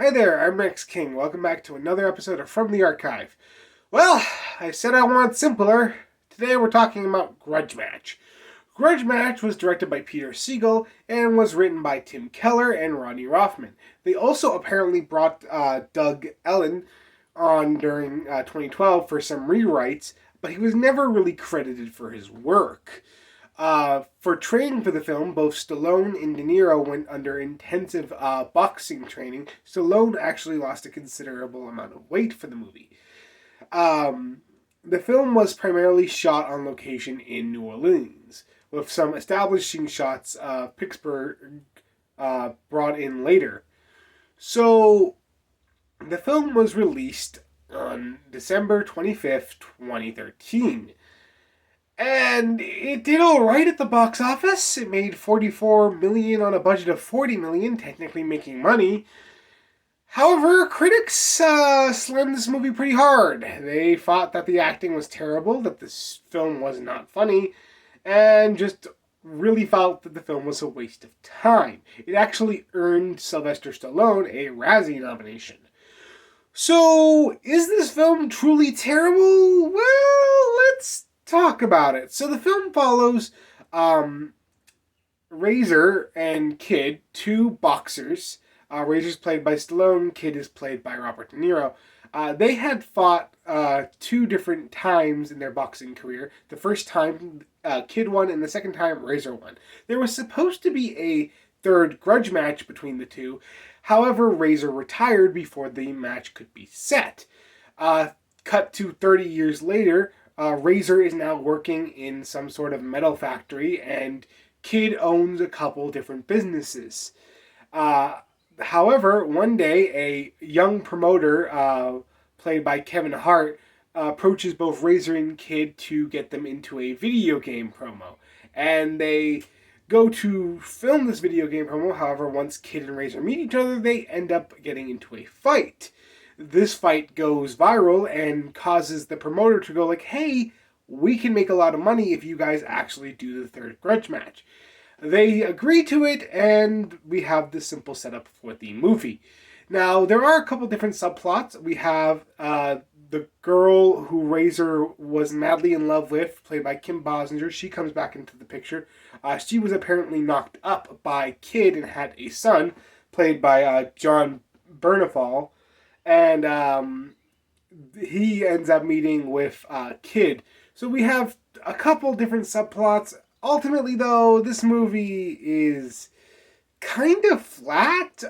Hi there, I'm Rex King. Welcome back to another episode of From the Archive. Well, I said I want simpler. Today we're talking about Grudge Match. Grudge Match was directed by Peter Siegel and was written by Tim Keller and Ronnie Rothman. They also apparently brought Doug Ellen on during 2012 for some rewrites, but he was never really credited for his work. For training for the film, both Stallone and De Niro went under intensive boxing training. Stallone actually lost a considerable amount of weight for the movie. The film was primarily shot on location in New Orleans, with some establishing shots of Pittsburgh brought in later. So, the film was released on December 25th, 2013. And it did all right at the box office. It made $44 million on a budget of $40 million, technically making money. However, critics slammed this movie pretty hard. They thought that the acting was terrible, that this film was not funny, and just really felt that the film was a waste of time. It actually earned Sylvester Stallone a Razzie nomination. So, is this film truly terrible? Well, let's talk about it. So the film follows Razor and Kid, two boxers. Razor's played by Stallone, Kid is played by Robert De Niro. They had fought two different times in their boxing career. The first time Kid won, and the second time Razor won. There was supposed to be a third grudge match between the two. However, Razor retired before the match could be set. Cut to 30 years later, Razor is now working in some sort of metal factory, and Kid owns a couple different businesses. However, one day, a young promoter, played by Kevin Hart, approaches both Razor and Kid to get them into a video game promo. And they go to film this video game promo. However, once Kid and Razor meet each other, they end up getting into a fight. This fight goes viral and causes the promoter to go like, hey, we can make a lot of money if you guys actually do the third grudge match. They agree to it, and we have the simple setup for the movie. Now, there are a couple different subplots. We have the girl who Razor was madly in love with, played by Kim Basinger. She comes back into the picture. She was apparently knocked up by Kid and had a son, played by John Bernthal. And he ends up meeting with Kid. So we have a couple different subplots. Ultimately, though, this movie is kind of flat.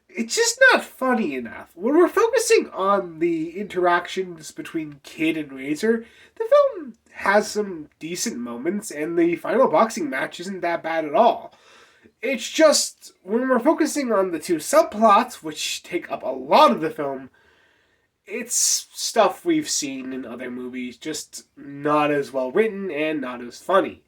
It's just not funny enough. When we're focusing on the interactions between Kid and Razor, the film has some decent moments, and the final boxing match isn't that bad at all. It's just, when we're focusing on the two subplots, which take up a lot of the film, it's stuff we've seen in other movies, just not as well written and not as funny.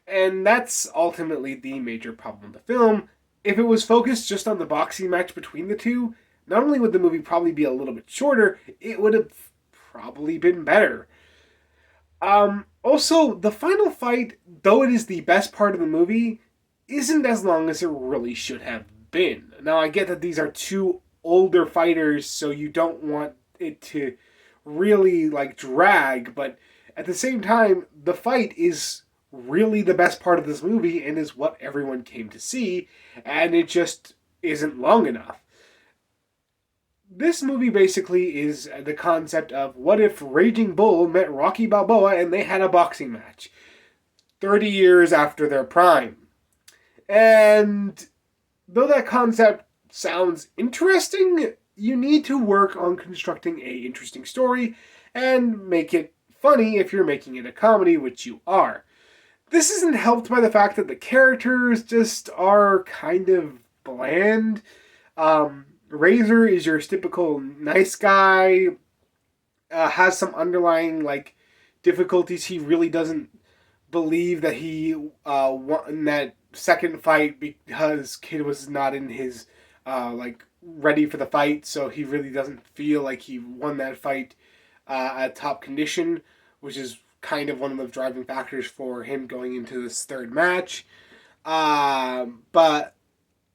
And that's ultimately the major problem with the film. If it was focused just on the boxing match between the two, not only would the movie probably be a little bit shorter, it would have probably been better. Also, the final fight, though it is the best part of the movie, isn't as long as it really should have been. Now, I get that these are two older fighters, so you don't want it to really, drag, but at the same time, the fight is really the best part of this movie and is what everyone came to see, and it just isn't long enough. This movie basically is the concept of what if Raging Bull met Rocky Balboa and they had a boxing match 30 years after their prime. And though that concept sounds interesting, you need to work on constructing a interesting story and make it funny if you're making it a comedy, which you are. This isn't helped by the fact that the characters just are kind of bland. Razor is your typical nice guy, has some underlying difficulties. He really doesn't believe that he won that second fight because Kid was not in his ready for the fight, so he really doesn't feel like he won that fight at top condition, which is kind of one of the driving factors for him going into this third match. But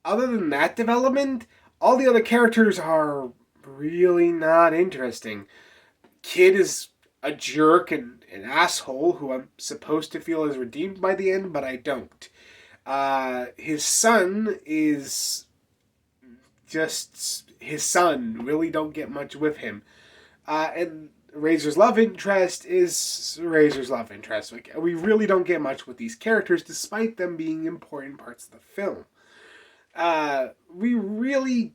other than that development, All the other characters are really not interesting. Kid is a jerk and an asshole who I'm supposed to feel is redeemed by the end, but I don't. His son is just his son. Really don't get much with him. And Razor's love interest is Razor's love interest. Like, we really don't get much with these characters, despite them being important parts of the film. We really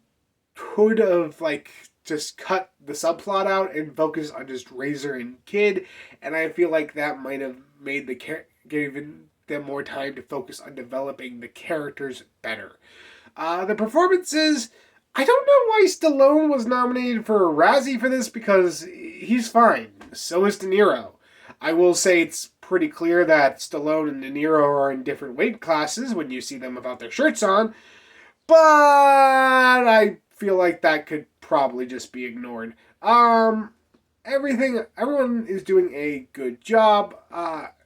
could have just cut the subplot out and focus on just Razor and Kid, and I feel like that might have made given them more time to focus on developing the characters better. The performances, I don't know why Stallone was nominated for a Razzie for this, because he's fine. So is De Niro. I will say it's pretty clear that Stallone and De Niro are in different weight classes when you see them without their shirts on, but I feel like that could probably just be ignored. Everyone is doing a good job.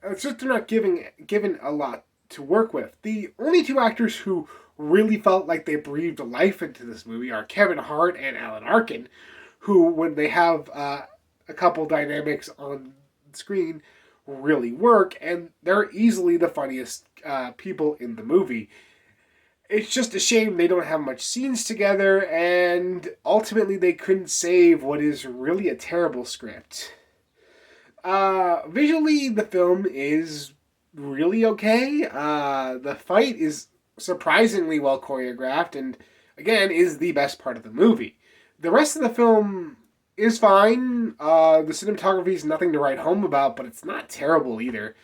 It's just they're not given a lot to work with. The only two actors who really felt like they breathed life into this movie are Kevin Hart and Alan Arkin, who, when they have a couple dynamics on screen, really work, and they're easily the funniest people in the movie. It's just a shame they don't have much scenes together, and ultimately they couldn't save what is really a terrible script. Visually, the film is really okay. The fight is surprisingly well choreographed, and again, is the best part of the movie. The rest of the film is fine. The cinematography is nothing to write home about, but it's not terrible either.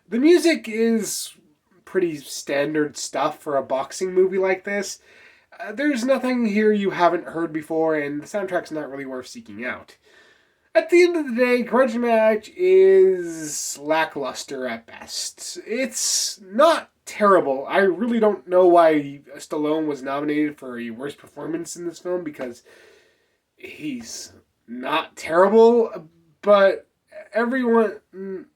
The music is pretty standard stuff for a boxing movie like this. There's nothing here you haven't heard before, and the soundtrack's not really worth seeking out. At the end of the day, Grudge Match is lackluster at best. It's not terrible. I really don't know why Stallone was nominated for a worst performance in this film, because he's not terrible, but everyone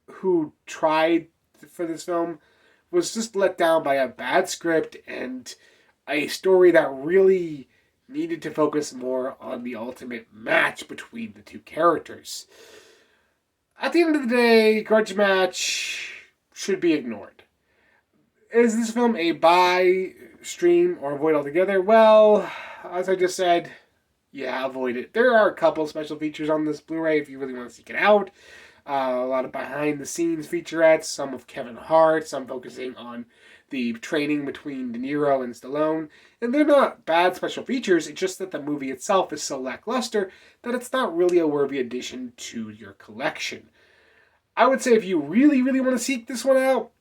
who tried for this film was just let down by a bad script and a story that really needed to focus more on the ultimate match between the two characters. At the end of the day, Grudge Match should be ignored. Is this film a buy, stream, or avoid altogether? Well, as I just said, yeah, avoid it. There are a couple special features on this Blu-ray if you really want to seek it out. A lot of behind-the-scenes featurettes, some of Kevin Hart, some focusing on the training between De Niro and Stallone. And they're not bad special features, it's just that the movie itself is so lackluster that it's not really a worthy addition to your collection. I would say if you really, really want to seek this one out,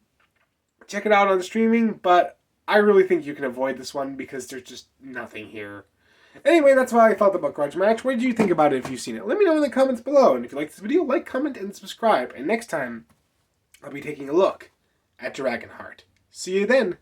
check it out on streaming, but I really think you can avoid this one because there's just nothing here. Anyway, that's what I felt about Grudge Match. What did you think about it if you've seen it? Let me know in the comments below. And if you like this video, like, comment, and subscribe. And next time, I'll be taking a look at Dragonheart. See you then.